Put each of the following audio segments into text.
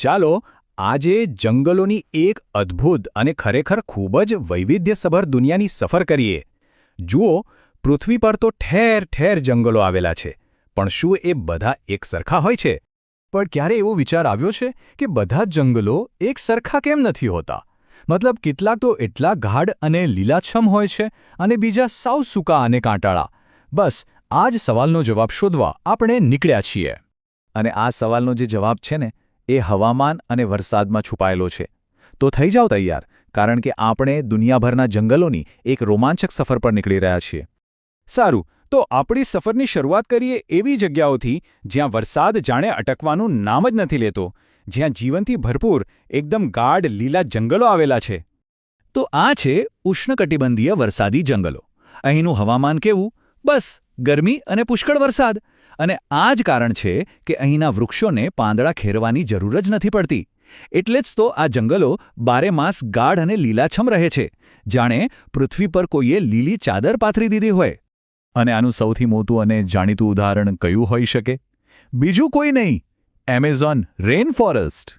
ચાલો આજે જંગલોની એક અદ્ભુત અને ખરેખર ખૂબ જ વૈવિધ્યસભર દુનિયાની સફર કરીએ. જુઓ, પૃથ્વી પર તો ઠેર ઠેર જંગલો આવેલા છે, પણ શું એ બધા એક સરખા હોય છે? પણ ક્યારે એવો વિચાર આવ્યો છે કે બધા જ જંગલો એક સરખા કેમ નથી હોતા? મતલબ કેટલાક તો એટલા ગાઢ અને લીલાછમ હોય છે અને બીજા સાવ સૂકા અને કાંટાળા. બસ આ જ સવાલનો જવાબ શોધવા આપણે નીકળ્યા છીએ. અને આ સવાલનો જે જવાબ છે ને, એ હવામાન અને વરસાદમાં છુપાયેલો છે. તો થઈ જાઓ તૈયાર, કારણ કે આપણે દુનિયાભરના જંગલોની એક રોમાંચક સફર પર નીકળી રહ્યા છીએ. સારું, તો આપણી સફરની શરૂઆત કરીએ એવી જગ્યાઓથી જ્યાં વરસાદ જાણે અટકવાનું નામ જ નથી લેતો, જ્યાં જીવનથી ભરપૂર એકદમ ગાઢ લીલા જંગલો આવેલા છે. તો આ છે ઉષ્ણકટિબંધીય વરસાદી જંગલો. અહીંનું હવામાન કેવું? બસ ગરમી અને પુષ્કળ વરસાદ. અને આ જ કારણ છે કે અહીંના વૃક્ષોને પાંદડા ખેરવાની જરૂર જ નથી પડતી. એટલે જ તો આ જંગલો બારેમાસ ગાઢ અને લીલાછમ રહે છે, જાણે પૃથ્વી પર કોઈએ લીલી ચાદર પાથરી દીધી હોય. અને આનું સૌથી મોટું અને જાણીતું ઉદાહરણ કયું હોઈ શકે? બીજું કોઈ નહીં, એમેઝોન રેન ફોરેસ્ટ.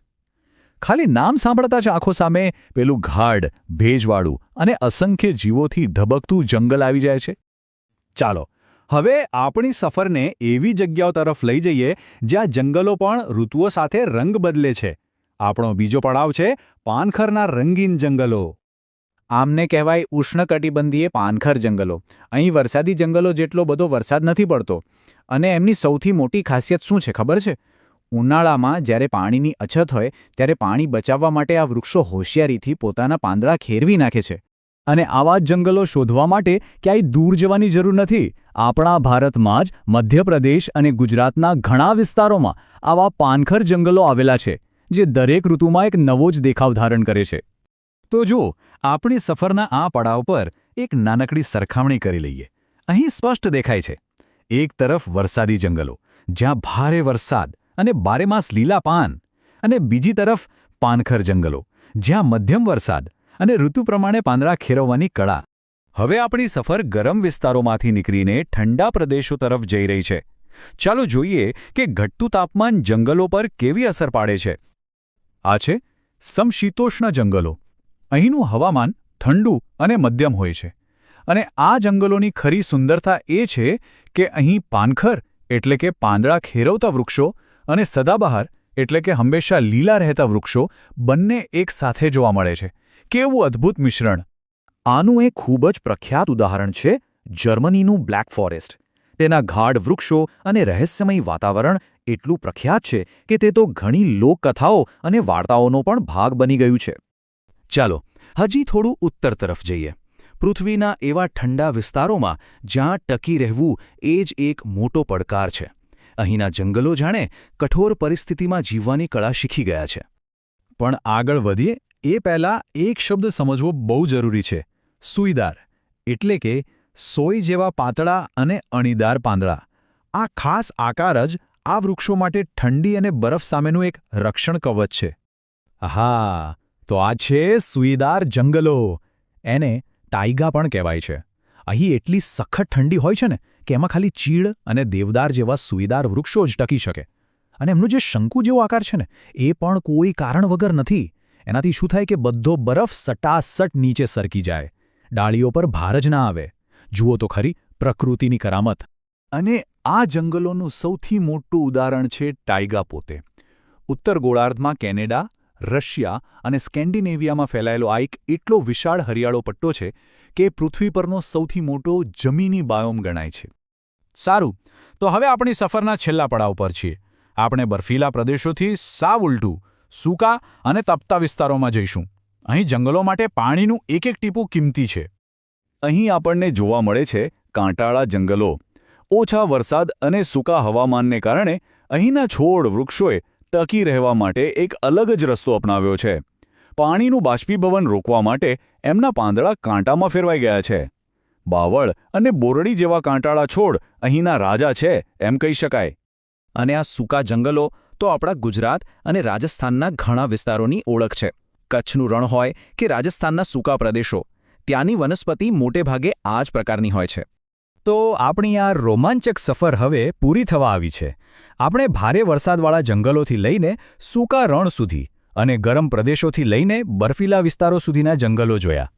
ખાલી નામ સાંભળતા જ આંખો સામે પેલું ગાઢ, ભેજવાળું અને અસંખ્ય જીવોથી ધબકતું જંગલ આવી જાય છે. ચાલો હવે આપણી સફરને એવી જગ્યાઓ તરફ લઈ જઈએ જ્યાં જંગલો પણ ઋતુઓ સાથે રંગ બદલે છે. આપણો બીજો પડાવ છે પાનખરના રંગીન જંગલો. આમને કહેવાય ઉષ્ણકટિબંધીય પાનખર જંગલો. અહીં વરસાદી જંગલો જેટલો બધો વરસાદ નથી પડતો. અને એમની સૌથી મોટી ખાસિયત શું છે ખબર છે? ઉનાળામાં જ્યારે પાણીની અછત હોય ત્યારે પાણી બચાવવા માટે આ વૃક્ષો હોશિયારીથી પોતાના પાંદડા ખેરવી નાખે છે. અને આવા જ જંગલો શોધવા માટે ક્યાંય દૂર જવાની જરૂર નથી. આપણા ભારતમાં જ મધ્યપ્રદેશ અને ગુજરાતના ઘણા વિસ્તારોમાં આવા પાનખર જંગલો આવેલા છે, જે દરેક ઋતુમાં એક નવો જ દેખાવ ધારણ કરે છે. તો જો આપણી સફરના આ પડાવ પર એક નાનકડી સરખામણી કરી લઈએ. અહીં સ્પષ્ટ દેખાય છે. એક તરફ વરસાદી જંગલો, જ્યાં ભારે વરસાદ અને બારેમાસ લીલા પાન, અને બીજી તરફ પાનખર જંગલો, જ્યાં મધ્યમ વરસાદ અને ઋતુ પ્રમાણે પાંદડા ખેરવવાની કળા. હવે આપણી સફર ગરમ વિસ્તારોમાંથી નીકળીને ઠંડા પ્રદેશો તરફ જઈ રહી છે. ચાલો જોઈએ કે ઘટતું તાપમાન જંગલો પર કેવી અસર પાડે છે. આ છે સમશીતોષ્ણ જંગલો. અહીંનું હવામાન ઠંડુ અને મધ્યમ હોય છે. અને આ જંગલોની ખરી સુંદરતા એ છે કે અહીં પાનખર એટલે કે પાંદડા ખેરવતા વૃક્ષો અને સદાબહાર એટલે કે હંમેશા લીલા રહેતા વૃક્ષો બંને એક સાથે જોવા મળે છે. કેવું અદ્ભુત મિશ્રણ! આનું એક ખૂબ જ પ્રખ્યાત ઉદાહરણ છે જર્મનીનું બ્લેક ફોરેસ્ટ. તેના ગાઢ વૃક્ષો અને રહસ્યમય વાતાવરણ એટલું પ્રખ્યાત છે કે તે તો ઘણી લોકકથાઓ અને વાર્તાઓનો પણ ભાગ બની ગયું છે. ચાલો હજી થોડું ઉત્તર તરફ જઈએ. પૃથ્વીના એવા ઠંડા વિસ્તારોમાં જ્યાં ટકી રહેવું એ જ એક મોટો પડકાર છે. અહીંના જંગલો જાણે કઠોર પરિસ્થિતિમાં જીવવાની કળા શીખી ગયા છે. પણ આગળ વધીએ એ પહેલાં એક શબ્દ સમજવો બહુ જરૂરી છે. સૂઈદાર, એટલે કે સોય જેવા પાતળા અને અણીદાર પાંદડા. આ ખાસ આકાર જ આ વૃક્ષો માટે ઠંડી અને બરફ સામેનું એક રક્ષણ કવચ છે. હા, તો આ છે સૂઈદાર જંગલો. એને ટાઇગા પણ કહેવાય છે. અહીં એટલી સખત ઠંડી હોય છે ને કે એમાં ખાલી ચીડ અને દેવદાર જેવા સૂઈદાર વૃક્ષો જ ટકી શકે. અને એમનો જે શંકુ જેવો આકાર છે ને, એ પણ કોઈ કારણ વગર નથી. એનાથી શું થાય કે બધો બરફ સટાસટ નીચે સરકી જાય. ડાળીઓ પર ભાર જ ના આવે. જુઓ તો ખરી પ્રકૃતિની કરામત. અને આ જંગલોનું સૌથી મોટું ઉદાહરણ છે ટાઇગા પોતે. ઉત્તર ગોળાર્ધમાં કેનેડા, રશિયા અને સ્કેન્ડિનેવિયામાં ફેલાયેલો આ એક એટલો વિશાળ હરિયાળો પટ્ટો છે કે પૃથ્વી પરનો સૌથી મોટો જમીની બાયોમ ગણાય છે. સારું, તો હવે આપણી સફરના છેલ્લા પડાવ પર છીએ. આપણે બર્ફીલા પ્રદેશોથી સાવ ઉલટું સૂકા અને તપતા વિસ્તારોમાં જઈશું. અહીં જંગલો માટે પાણીનું એક એક ટીપું કિંમતી છે. અહીં આપણને જોવા મળે છે કાંટાળા જંગલો. ઓછા વરસાદ અને સૂકા હવામાનને કારણે અહીંના છોડ વૃક્ષોએ ટકી રહેવા માટે એક અલગ જ રસ્તો અપનાવ્યો છે. પાણીનું બાષ્પીભવન રોકવા માટે એમના પાંદડા કાંટામાં ફેરવાઈ ગયા છે. બાવળ અને બોરડી જેવા કાંટાળા છોડ અહીંના રાજા છે એમ કહી શકાય. અને આ સૂકા જંગલો તો આપણા ગુજરાત અને રાજસ્થાનના ઘણા વિસ્તારોની ઓળખ છે. કચ્છનું રણ હોય કે રાજસ્થાનના સૂકા પ્રદેશો, ત્યાંની વનસ્પતિ મોટેભાગે આ જ પ્રકારની હોય છે. તો આપણી આ રોમાંચક સફર હવે પૂરી થવા આવી છે. આપણે ભારે વરસાદવાળા જંગલોથી લઈને સૂકા રણ સુધી અને ગરમ પ્રદેશોથી લઈને બર્ફીલા વિસ્તારો સુધીના જંગલો જોયા.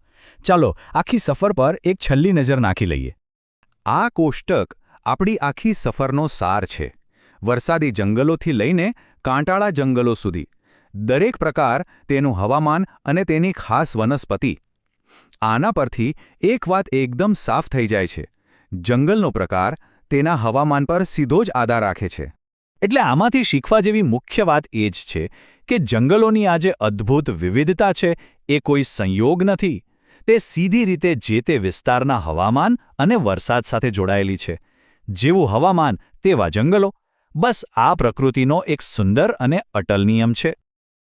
ચાલો આખી સફર પર એક છેલ્લી નજર નાખી લઈએ. આ કોષ્ટક આપણી આખી સફરનો સાર છે. વરસાદી જંગલોથી લઈને કાંટાળા જંગલો સુધી દરેક પ્રકાર, તેનું હવામાન અને તેની ખાસ વનસ્પતિ. આના પરથી એક વાત એકદમ સાફ થઈ જાય છે. જંગલનો પ્રકાર તેના હવામાન પર સીધો જ આધાર રાખે છે. એટલે આમાંથી શીખવા જેવી મુખ્ય વાત એ જ છે કે જંગલોની આ જે અદ્ભુત વિવિધતા છે એ કોઈ સંયોગ નથી. તે સીધી રીતે જે તે વિસ્તારના હવામાન અને વરસાદ સાથે જોડાયેલી છે. જેવું હવામાન તેવા જંગલો. બસ આ પ્રકૃતિનો એક સુંદર અને અટલ નિયમ છે.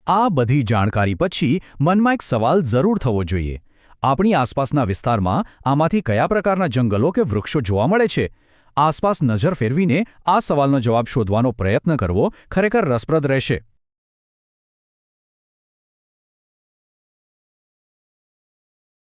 આ બધી જાણકારી પછી મનમાં એક સવાલ જરૂર થવો જોઈએ. આપણી આસપાસના વિસ્તારમાં આમાંથી કયા પ્રકારના જંગલો કે વૃક્ષો જોવા મળે છે? આસપાસ નજર ફેરવીને આ સવાલનો જવાબ શોધવાનો પ્રયત્ન કરવો ખરેખર રસપ્રદ રહેશે.